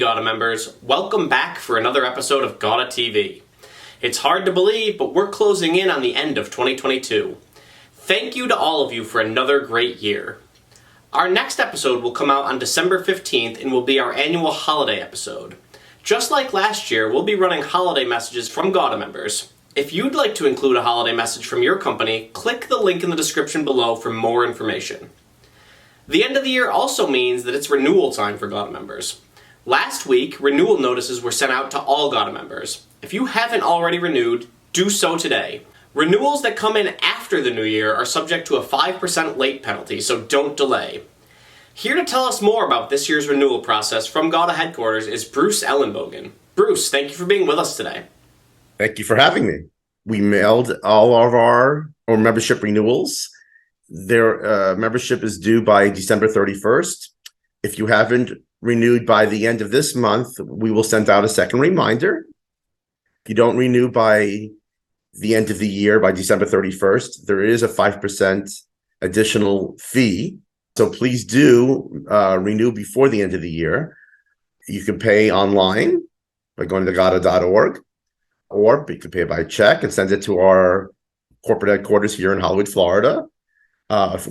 GAWDA members, welcome back for another episode of GAWDA TV. It's hard to believe, but we're closing in on the end of 2022. Thank you to all of you for another great year. Our next episode will come out on December 15th and will be our annual holiday episode. Just like last year, we'll be running holiday messages from GAWDA members. If you'd like to include a holiday message from your company, click the link in the description below for more information. The end of the year also means that it's renewal time for GAWDA members. Last week, renewal notices were sent out to all GAWDA members. If you haven't already renewed, do so today. Renewals that come in after the new year are subject to a 5% late penalty, so don't delay. Here to tell us more about this year's renewal process from GAWDA headquarters is Bruce Ellenbogen. Bruce, thank you for being with us today. Thank you for having me. We mailed all of our membership renewals. Their membership is due by December 31st. If you haven't renewed by the end of this month, we will send out a second reminder. If you don't renew by the end of the year, by December 31st, there is a 5% additional fee. So please do renew before the end of the year. You can pay online by going to GAWDA.org, or you can pay by check and send it to our corporate headquarters here in Hollywood, Florida.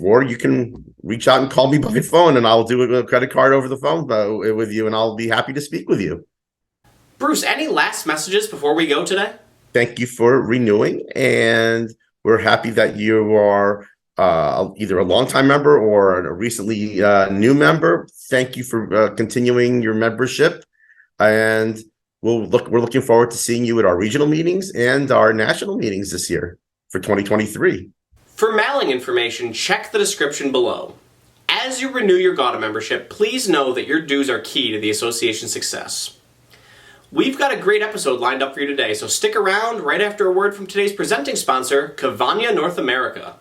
Or you can reach out and call me by phone, and I'll do a credit card over the phone with you, and I'll be happy to speak with you. Bruce, any last messages before we go today? Thank you for renewing, and we're happy that you are either a longtime member or a recently new member. Thank you for continuing your membership, and we're looking forward to seeing you at our regional meetings and our national meetings this year for 2023. For mailing information, check the description below. As you renew your GAWDA membership, please know that your dues are key to the association's success. We've got a great episode lined up for you today, so stick around right after a word from today's presenting sponsor, Cavagna North America.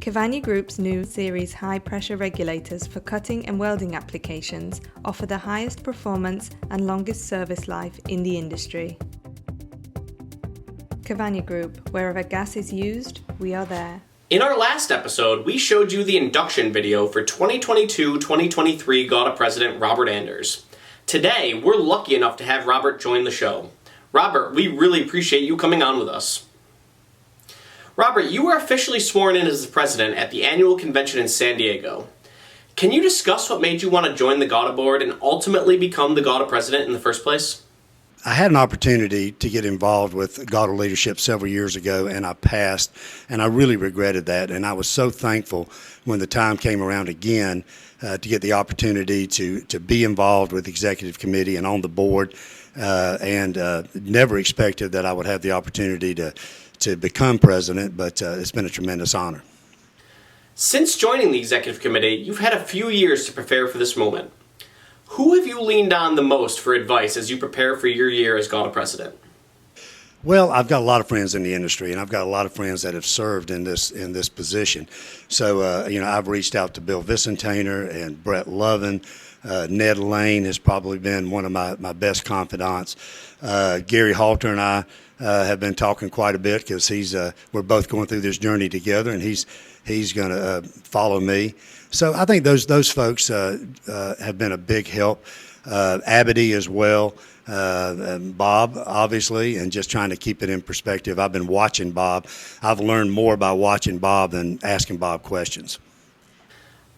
Cavagna Group's new series high-pressure regulators for cutting and welding applications offer the highest performance and longest service life in the industry. Cavagna Group, wherever gas is used, we are there. In our last episode, we showed you the induction video for 2022-2023 GAWDA President Robert Anders. Today, we're lucky enough to have Robert join the show. Robert, we really appreciate you coming on with us. Robert, you were officially sworn in as the president at the annual convention in San Diego. Can you discuss what made you want to join the GAWDA board and ultimately become the GAWDA president in the first place? I had an opportunity to get involved with GAWDA leadership several years ago, and I passed, and I really regretted that. And I was so thankful when the time came around again to get the opportunity to be involved with the executive committee and on the board, and never expected that I would have the opportunity to become president, but it's been a tremendous honor. Since joining the executive committee, you've had a few years to prepare for this moment. Who have you leaned on the most for advice as you prepare for your year as GAWDA president? Well, I've got a lot of friends in the industry, and I've got a lot of friends that have served in this position. So, I've reached out to Bill Vicentainer and Brett Lovin. Ned Lane has probably been one of my best confidants. Gary Halter and I have been talking quite a bit because we're both going through this journey together, and he's going to follow me. So I think those folks have been a big help. Abity as well, Bob, obviously, and just trying to keep it in perspective. I've been watching Bob. I've learned more by watching Bob than asking Bob questions.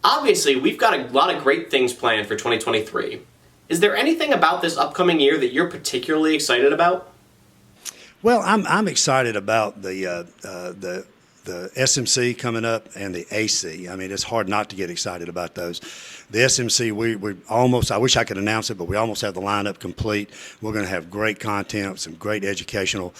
Obviously, we've got a lot of great things planned for 2023. Is there anything about this upcoming year that you're particularly excited about? Well, I'm excited about the SMC coming up and the AC. I mean, it's hard not to get excited about those. The SMC, we almost, I wish I could announce it, but we almost have the lineup complete. We're going to have great content, some great educational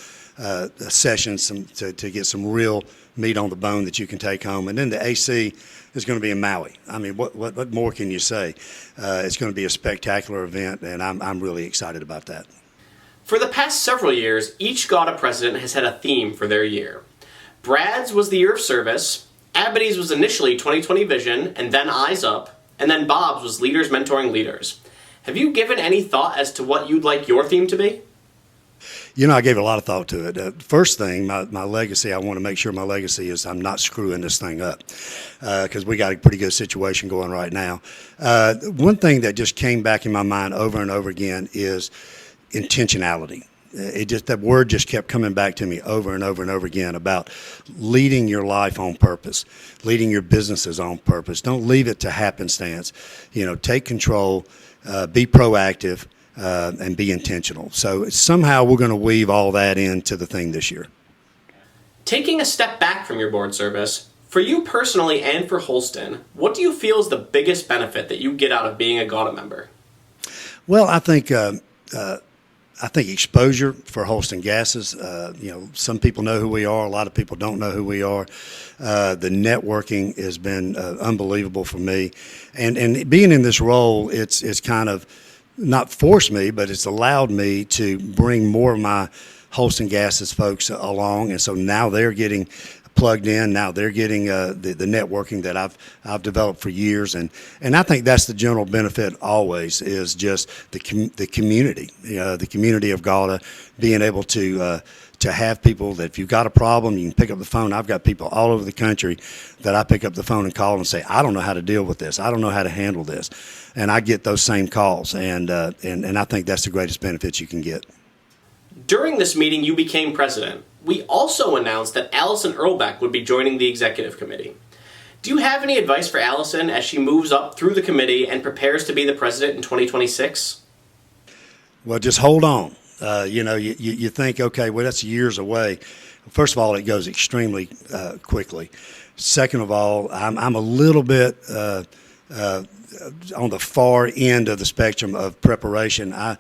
sessions to get some real meat on the bone that you can take home. And then the AC is going to be in Maui. I mean, what more can you say? It's going to be a spectacular event, and I'm really excited about that. For the past several years, each GAWDA president has had a theme for their year. Brad's was the year of service, Abity's was initially 2020 vision, and then eyes up, and then Bob's was leaders mentoring leaders. Have you given any thought as to what you'd like your theme to be? I gave a lot of thought to it. First thing, my legacy, I want to make sure my legacy is I'm not screwing this thing up, because we got a pretty good situation going right now. One thing that just came back in my mind over and over again is intentionality. That word just kept coming back to me over and over and over again about leading your life on purpose, leading your businesses on purpose. Don't leave it to happenstance. Take control, be proactive, and be intentional. So somehow we're going to weave all that into the thing this year. Taking a step back from your board service, for you personally and for Holston, what do you feel is the biggest benefit that you get out of being a GAWDA member? Well, I think exposure for Holston Gases. Some people know who we are. A lot of people don't know who we are. The networking has been unbelievable for me, and being in this role, it's kind of not forced me, but it's allowed me to bring more of my Holston Gases folks along, and so now they're getting plugged in. Now they're getting the networking that I've developed for years, and I think that's the general benefit always is just the community, the community of GAWDA, being able to have people that if you've got a problem, you can pick up the phone. I've got people all over the country that I pick up the phone and call and say, I don't know how to deal with this. I don't know how to handle this, and I get those same calls, and I think that's the greatest benefit you can get. During this meeting, you became president. We also announced that Allison Earlbeck would be joining the executive committee. Do you have any advice for Allison as she moves up through the committee and prepares to be the president in 2026? Well, just hold on. You think, okay, well, that's years away. First of all, it goes extremely quickly. Second of all, I'm a little bit on the far end of the spectrum of preparation. I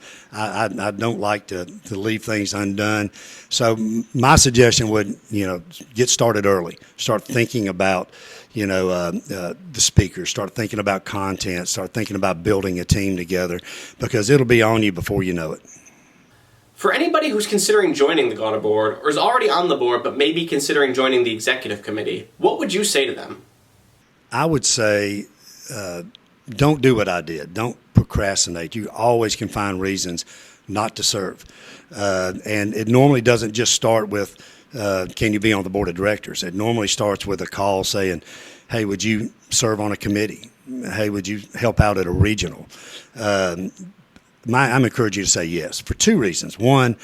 don't like to leave things undone. So my suggestion would, get started early. Start thinking about, the speakers. Start thinking about content. Start thinking about building a team together, because it'll be on you before you know it. For anybody who's considering joining the GAWDA board, or is already on the board but maybe considering joining the executive committee, what would you say to them? I would say, don't do what I did. Don't procrastinate. You always can find reasons not to serve. And it normally doesn't just start with, can you be on the board of directors? It normally starts with a call saying, hey, would you serve on a committee? Hey, would you help out at a regional? I'm encouraging you to say yes for two reasons. One,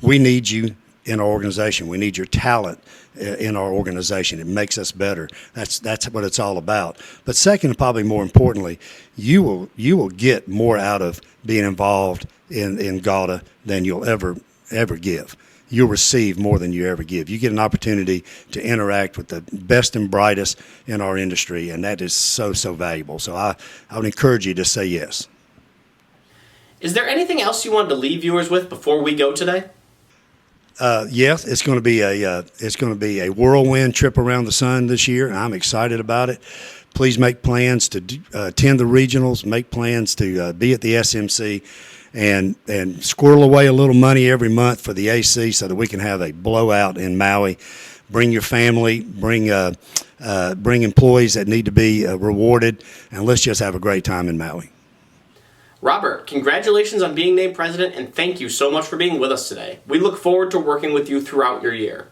we need you in our organization. We need your talent in our organization. It makes us better. That's what it's all about. But second, and probably more importantly, you will get more out of being involved in GAWDA than you'll ever give. You'll receive more than you ever give. You get an opportunity to interact with the best and brightest in our industry, and that is so valuable. So I would encourage you to say yes. Is there anything else you wanted to leave viewers with before we go today? Yes, it's going to be a whirlwind trip around the sun this year. I'm excited about it. Please make plans to attend the regionals. Make plans to be at the SMC, and squirrel away a little money every month for the AC so that we can have a blowout in Maui. Bring your family. Bring employees that need to be rewarded, and let's just have a great time in Maui. Robert, congratulations on being named president, and thank you so much for being with us today. We look forward to working with you throughout your year.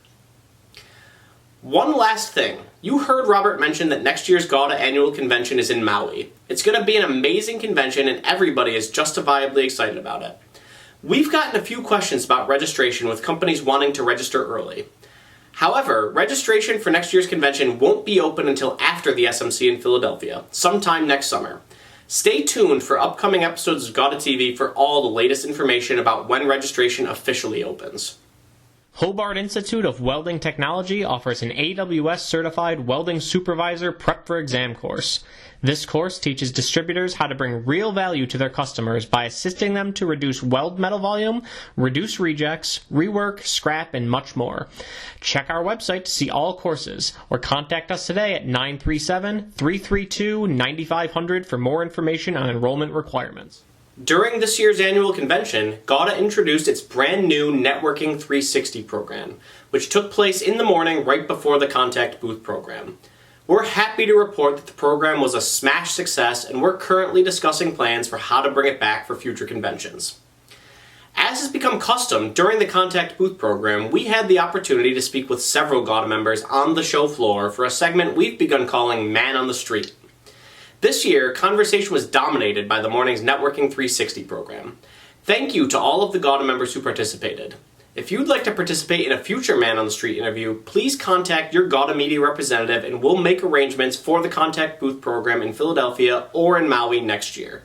One last thing. You heard Robert mention that next year's GAWDA annual convention is in Maui. It's going to be an amazing convention, and everybody is justifiably excited about it. We've gotten a few questions about registration with companies wanting to register early. However, registration for next year's convention won't be open until after the SMC in Philadelphia, sometime next summer. Stay tuned for upcoming episodes of GAWDA TV for all the latest information about when registration officially opens. Hobart Institute of Welding Technology offers an AWS-certified welding supervisor prep for exam course. This course teaches distributors how to bring real value to their customers by assisting them to reduce weld metal volume, reduce rejects, rework, scrap, and much more. Check our website to see all courses, or contact us today at 937-332-9500 for more information on enrollment requirements. During this year's annual convention, GAWDA introduced its brand new Networking 360 program, which took place in the morning right before the Contact Booth program. We're happy to report that the program was a smash success, and we're currently discussing plans for how to bring it back for future conventions. As has become custom, during the Contact Booth program, we had the opportunity to speak with several GAWDA members on the show floor for a segment we've begun calling Man on the Street. This year, conversation was dominated by the morning's Networking 360 program. Thank you to all of the GAWDA members who participated. If you'd like to participate in a future Man on the Street interview, please contact your GAWDA media representative and we'll make arrangements for the Contact Booth program in Philadelphia or in Maui next year.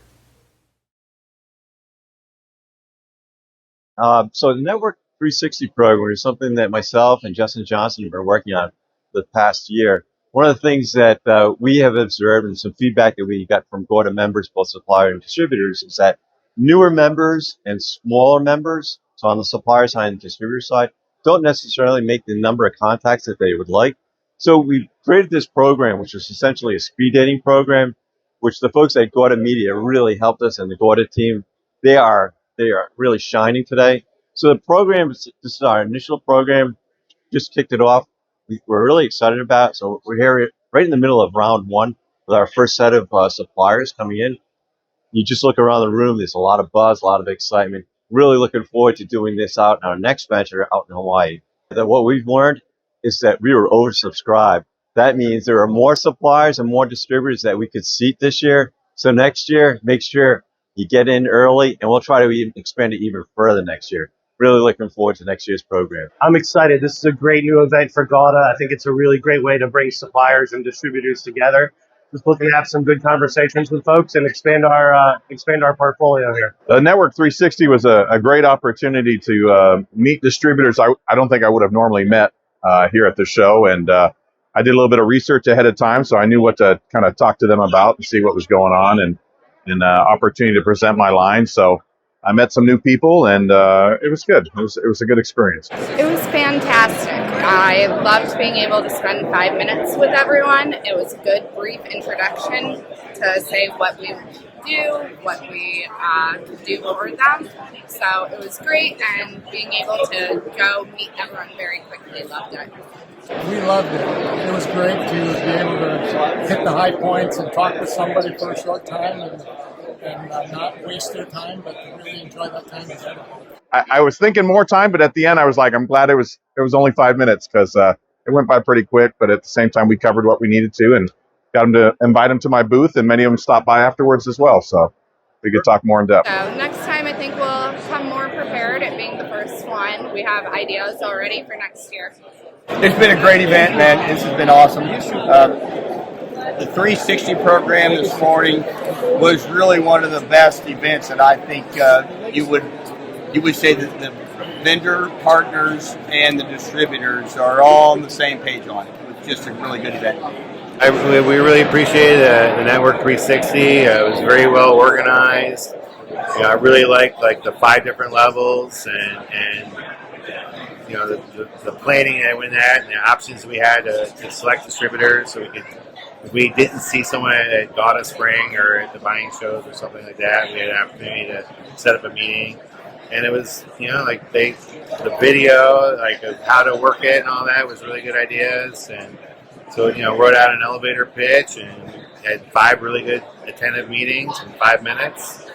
So the Network 360 program is something that myself and Justin Johnson have been working on the past year. One of the things that we have observed and some feedback that we got from GAWDA members, both suppliers and distributors, is that newer members and smaller members, so on the supplier side and distributor side, don't necessarily make the number of contacts that they would like. So we created this program, which is essentially a speed dating program, which the folks at GAWDA Media really helped us, and the GAWDA team, they are really shining today. So the program, this is our initial program, just kicked it off. We're really excited about it. So we're here right in the middle of round one with our first set of suppliers coming in. You just look around the room, there's a lot of buzz, a lot of excitement. Really looking forward to doing this out in our next venture out in Hawaii. What we've learned is that we were oversubscribed. That means there are more suppliers and more distributors that we could seat this year. So next year, make sure you get in early, and we'll try to even expand it even further next year. Really looking forward to next year's program. I'm excited. This is a great new event for GAWDA. I think it's a really great way to bring suppliers and distributors together. Just looking to have some good conversations with folks and expand our portfolio here. The Network 360 was a great opportunity to meet distributors I don't think I would have normally met here at the show. And I did a little bit of research ahead of time, so I knew what to kind of talk to them about and see what was going on, and opportunity to present my line. So I met some new people, and it was good. It was a good experience. It was fantastic. I loved being able to spend 5 minutes with everyone. It was a good, brief introduction to say what we do, what we do over them. So it was great, and being able to go meet everyone very quickly, loved it. We loved it. It was great to be able to hit the high points and talk with somebody for a short time and not waste their time, but to really enjoy that time together. I was thinking more time, but at the end I was like, I'm glad it was only 5 minutes, because it went by pretty quick. But at the same time, we covered what we needed to, and got them to invite them to my booth, and many of them stopped by afterwards as well. So we could talk more in depth. So next time I think we'll come more prepared, it being the first one. We have ideas already for next year. It's been a great event, man. This has been awesome. The 360 program this morning was really one of the best events that I think you would say that the vendor partners and the distributors are all on the same page on it. It was just a really good event. We really appreciated the Network 360. It was very well organized. I really liked the 5 different levels and the planning that went at and the options we had to select distributors, so we could, if we didn't see someone at GAWDA Spring or at the buying shows or something like that, we had an opportunity to set up a meeting. And it was, the video, of how to work it and all that was really good ideas. And so, wrote out an elevator pitch and had 5 really good attentive meetings in 5 minutes.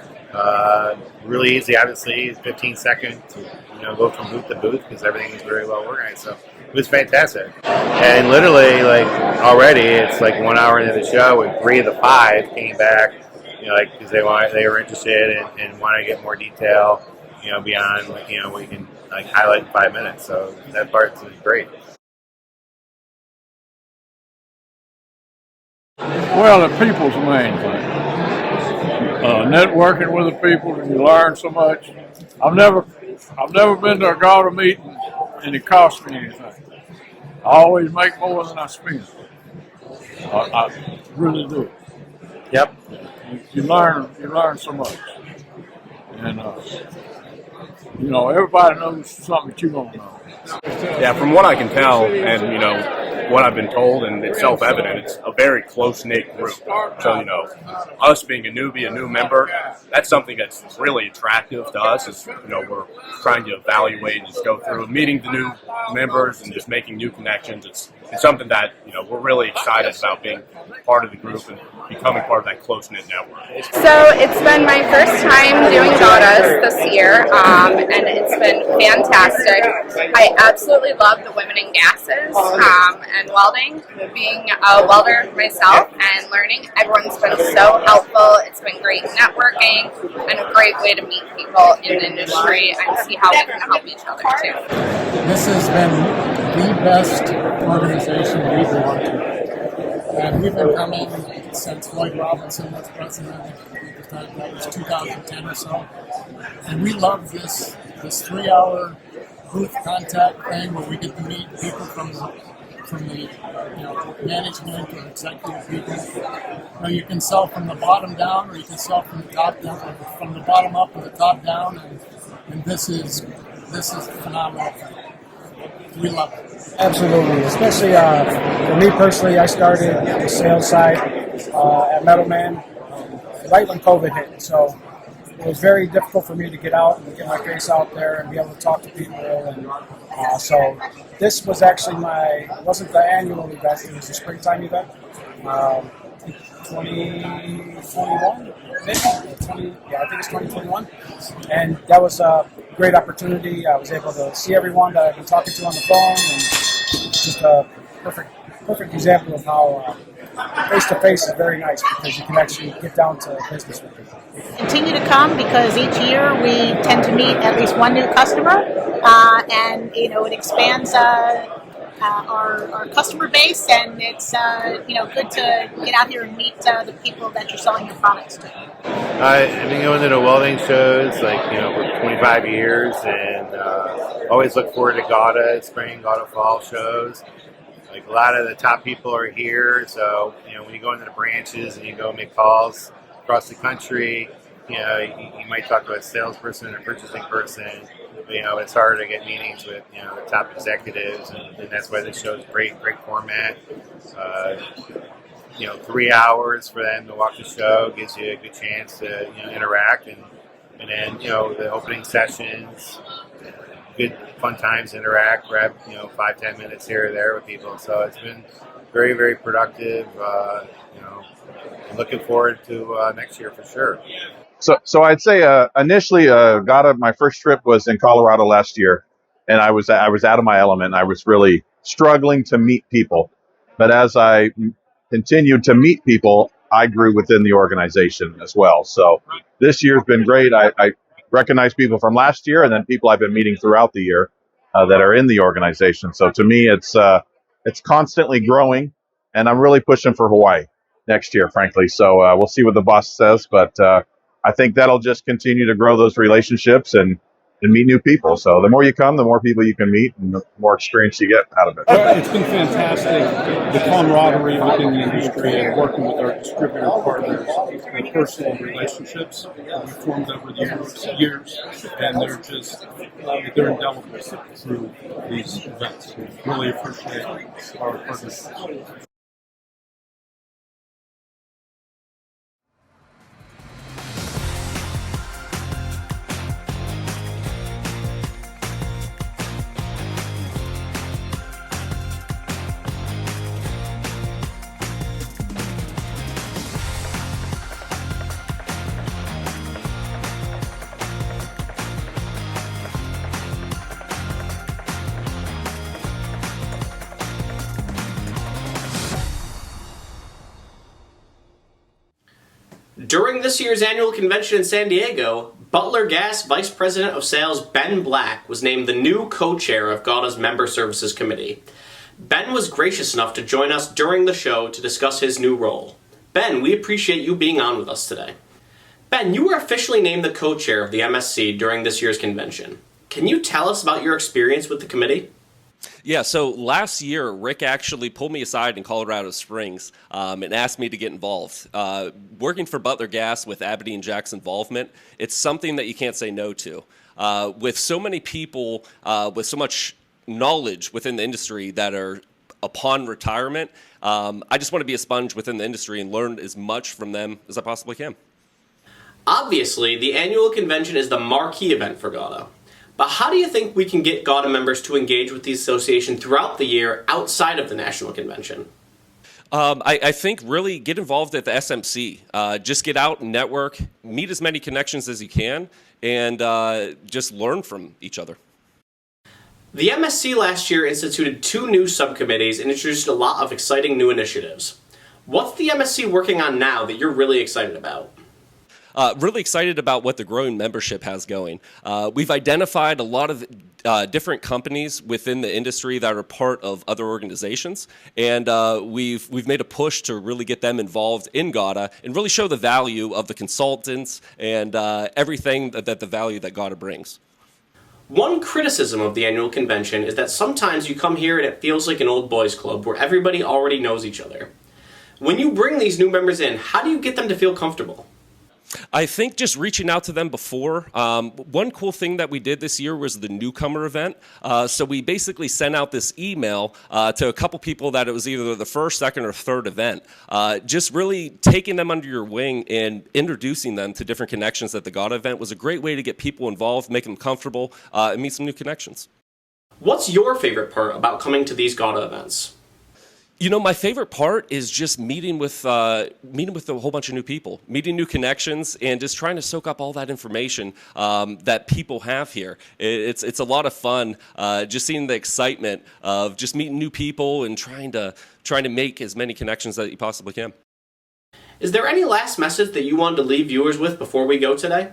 Really easy, obviously, 15 seconds to go from booth to booth, because everything was very well organized. So it was fantastic. And literally, already, it's 1 hour into the show, and 3 of the 5 came back, because they were interested and want to get more detail, beyond what you can highlight in 5 minutes. So that part was great. Well, the people's the main thing. Networking with the people, and you learn so much. I've never been to a GAWDA meeting and it cost me anything. I always make more than I spend. I really do. Yep. You learn so much, and everybody knows something that you don't know. Yeah, from what I can tell, and what I've been told, and it's self-evident, it's a very close-knit group. So, us being a newbie, a new member, that's something that's really attractive to us. Is we're trying to evaluate and just go through meeting the new members and just making new connections. It's something that we're really excited about being part of the group and becoming part of that close-knit network? So it's been my first time doing GAWDAs this year, and it's been fantastic. I absolutely love the women in gases and welding. Being a welder myself and learning, everyone's been so helpful. It's been great networking and a great way to meet people in the industry and see how we can help each other too. This has been the best organization we've belonged to. And we've been coming since Lloyd Robinson was president. At the time, that was 2010 or so. And we love this 3-hour booth contact thing where we get to meet people from the management or executive people. You can sell from the bottom down, or you can sell from the top down, or from the bottom up and the top down. And this is phenomenal. We love it. Absolutely, especially for me personally, I started on the sales side at Metalman right when COVID hit. So it was very difficult for me to get out and get my face out there and be able to talk to people. And so this was actually it wasn't the annual event, it was the springtime event. 2021, maybe? I think it's 2021. And that was a great opportunity. I was able to see everyone that I've been talking to on the phone, and just a perfect example of how face-to-face is very nice, because you can actually get down to business with people. Continue to come, because each year we tend to meet at least one new customer, and it expands our customer base, and it's good to get out here and meet the people that you're selling your products to. I've been going to the welding shows for 25 years, and always look forward to GAWDA spring, GAWDA fall shows. Like, a lot of the top people are here, so when you go into the branches and you go make calls across the country, you might talk to a salesperson or purchasing person. It's hard to get meetings with the top executives, and that's why this show is great format. 3 hours for them to walk the show gives you a good chance to interact, and then the opening sessions, good fun times to interact, grab 5-10 minutes here or there with people. So it's been very, very productive. Looking forward to next year for sure. So I'd say initially, my first trip was in Colorado last year, and I was out of my element. I was really struggling to meet people, but as I continued to meet people, I grew within the organization as well. So this year's been great. I recognize people from last year, and then people I've been meeting throughout the year that are in the organization. So to me, it's constantly growing, and I'm really pushing for Hawaii next year, frankly. So we'll see what the boss says, but I think that'll just continue to grow those relationships and meet new people. So the more you come, the more people you can meet, and the more experience you get out of it. Well, it's been fantastic, the camaraderie within the industry and working with our distributor partners, the personal relationships that we formed over the years, and they're indelible through these events. We really appreciate our partnership. During this year's annual convention in San Diego, Butler Gas Vice President of Sales Ben Black was named the new co-chair of GAWDA's Member Services Committee. Ben was gracious enough to join us during the show to discuss his new role. Ben, we appreciate you being on with us today. Ben, you were officially named the co-chair of the MSC during this year's convention. Can you tell us about your experience with the committee? Yeah, so last year, Rick actually pulled me aside in Colorado Springs and asked me to get involved. Working for Butler Gas with Aberdeen Jack's involvement, it's something that you can't say no to. With so many people, with so much knowledge within the industry that are upon retirement, I just want to be a sponge within the industry and learn as much from them as I possibly can. Obviously, the annual convention is the marquee event for GAWDA. But how do you think we can get GAWDA members to engage with the association throughout the year outside of the national convention? I think really get involved at the SMC. Just get out and network, meet as many connections as you can, and just learn from each other. The MSC last year instituted 2 new subcommittees and introduced a lot of exciting new initiatives. What's the MSC working on now that you're really excited about? Really excited about what the growing membership has going. We've identified a lot of different companies within the industry that are part of other organizations, and we've made a push to really get them involved in GAWDA and really show the value of the consultants and everything that the value that GAWDA brings. One criticism of the annual convention is that sometimes you come here and it feels like an old boys club where everybody already knows each other. When you bring these new members in, how do you get them to feel comfortable? I think just reaching out to them before. One cool thing that we did this year was the newcomer event. So we basically sent out this email to a couple people that it was either the first, second, or third event. Just really taking them under your wing and introducing them to different connections at the GAWDA event was a great way to get people involved, make them comfortable, and meet some new connections. What's your favorite part about coming to these GAWDA events? You know, my favorite part is just meeting with a whole bunch of new people, meeting new connections, and just trying to soak up all that information that people have here. It's a lot of fun, just seeing the excitement of just meeting new people and trying to make as many connections that you possibly can. Is there any last message that you wanted to leave viewers with before we go today?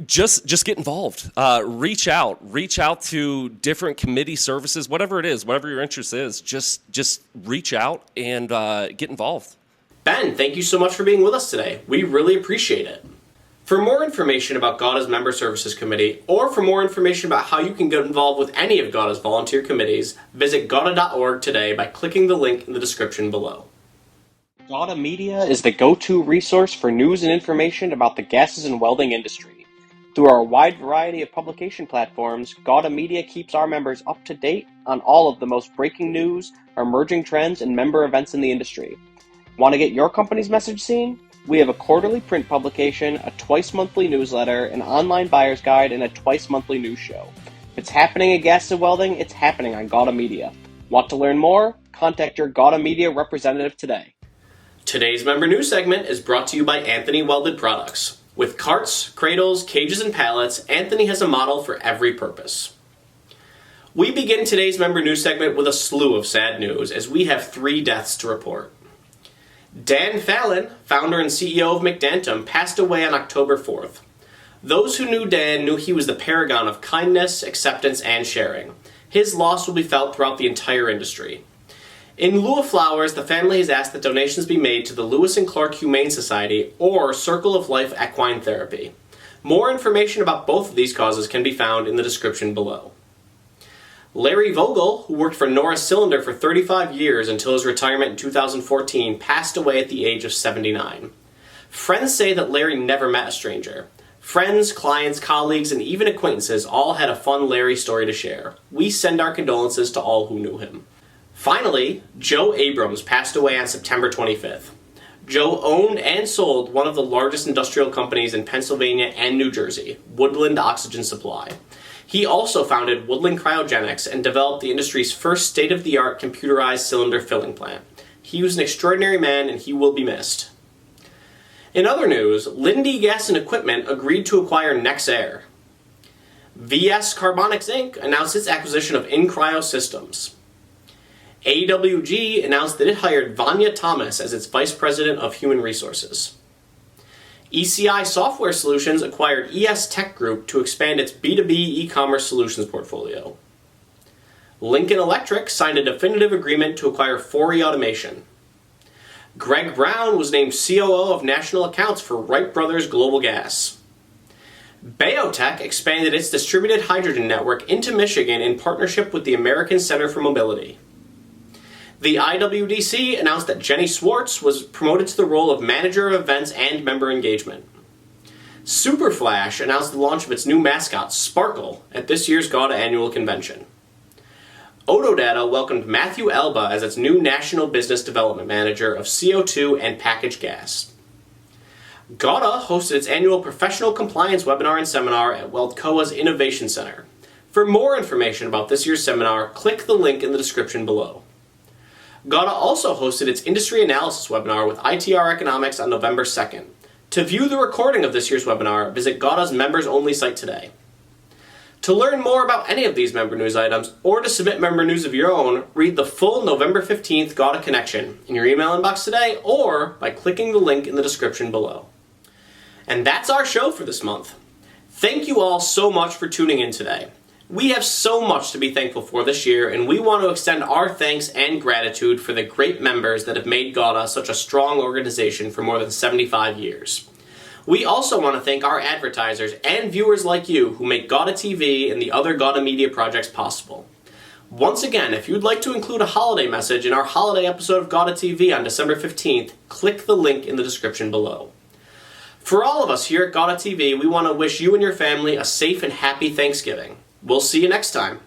Just get involved. Reach out to different committee services, whatever it is, whatever your interest is. Just reach out and get involved. Ben, thank you so much for being with us today. We really appreciate it. For more information about GAWDA's Member Services Committee, or for more information about how you can get involved with any of GAWDA's volunteer committees, visit GAWDA.org today by clicking the link in the description below. GAWDA Media is the go-to resource for news and information about the gases and welding industry. Through our wide variety of publication platforms, GAWDA Media keeps our members up to date on all of the most breaking news, emerging trends, and member events in the industry. Want to get your company's message seen? We have a quarterly print publication, a twice-monthly newsletter, an online buyer's guide, and a twice-monthly news show. If it's happening in gas and welding, it's happening on GAWDA Media. Want to learn more? Contact your GAWDA Media representative today. Today's member news segment is brought to you by Anthony Welded Products. With carts, cradles, cages, and pallets, Anthony has a model for every purpose. We begin today's member news segment with a slew of sad news, as we have 3 deaths to report. Dan Fallon, founder and CEO of McDantum, passed away on October 4th. Those who knew Dan knew he was the paragon of kindness, acceptance, and sharing. His loss will be felt throughout the entire industry. In lieu of flowers, the family has asked that donations be made to the Lewis and Clark Humane Society or Circle of Life Equine Therapy. More information about both of these causes can be found in the description below. Larry Vogel, who worked for Norris Cylinder for 35 years until his retirement in 2014, passed away at the age of 79. Friends say that Larry never met a stranger. Friends, clients, colleagues, and even acquaintances all had a fun Larry story to share. We send our condolences to all who knew him. Finally, Joe Abrams passed away on September 25th. Joe owned and sold one of the largest industrial companies in Pennsylvania and New Jersey, Woodland Oxygen Supply. He also founded Woodland Cryogenics and developed the industry's first state-of-the-art computerized cylinder filling plant. He was an extraordinary man and he will be missed. In other news, Linde Gas and Equipment agreed to acquire Nexair. VS Carbonics Inc. announced its acquisition of InCryo Systems. AWG announced that it hired Vanya Thomas as its Vice President of Human Resources. ECI Software Solutions acquired ES Tech Group to expand its B2B e-commerce solutions portfolio. Lincoln Electric signed a definitive agreement to acquire Fori Automation. Greg Brown was named COO of National Accounts for Wright Brothers Global Gas. Bayotech expanded its distributed hydrogen network into Michigan in partnership with the American Center for Mobility. The IWDC announced that Jenny Swartz was promoted to the role of Manager of Events and Member Engagement. Superflash announced the launch of its new mascot, Sparkle, at this year's GAWDA Annual Convention. Autodata welcomed Matthew Elba as its new National Business Development Manager of CO2 and packaged gas. GAWDA hosted its annual Professional Compliance webinar and seminar at Weldcoa's Innovation Center. For more information about this year's seminar, click the link in the description below. GAWDA also hosted its Industry Analysis webinar with ITR Economics on November 2nd. To view the recording of this year's webinar, visit GAWDA's members-only site today. To learn more about any of these member news items, or to submit member news of your own, read the full November 15th GAWDA Connection in your email inbox today, or by clicking the link in the description below. And that's our show for this month. Thank you all so much for tuning in today. We have so much to be thankful for this year, and we want to extend our thanks and gratitude for the great members that have made GAWDA such a strong organization for more than 75 years. We also want to thank our advertisers and viewers like you who make GAWDA TV and the other GAWDA media projects possible. Once again, if you'd like to include a holiday message in our holiday episode of GAWDA TV on December 15th, click the link in the description below. For all of us here at GAWDA TV, we want to wish you and your family a safe and happy Thanksgiving. We'll see you next time.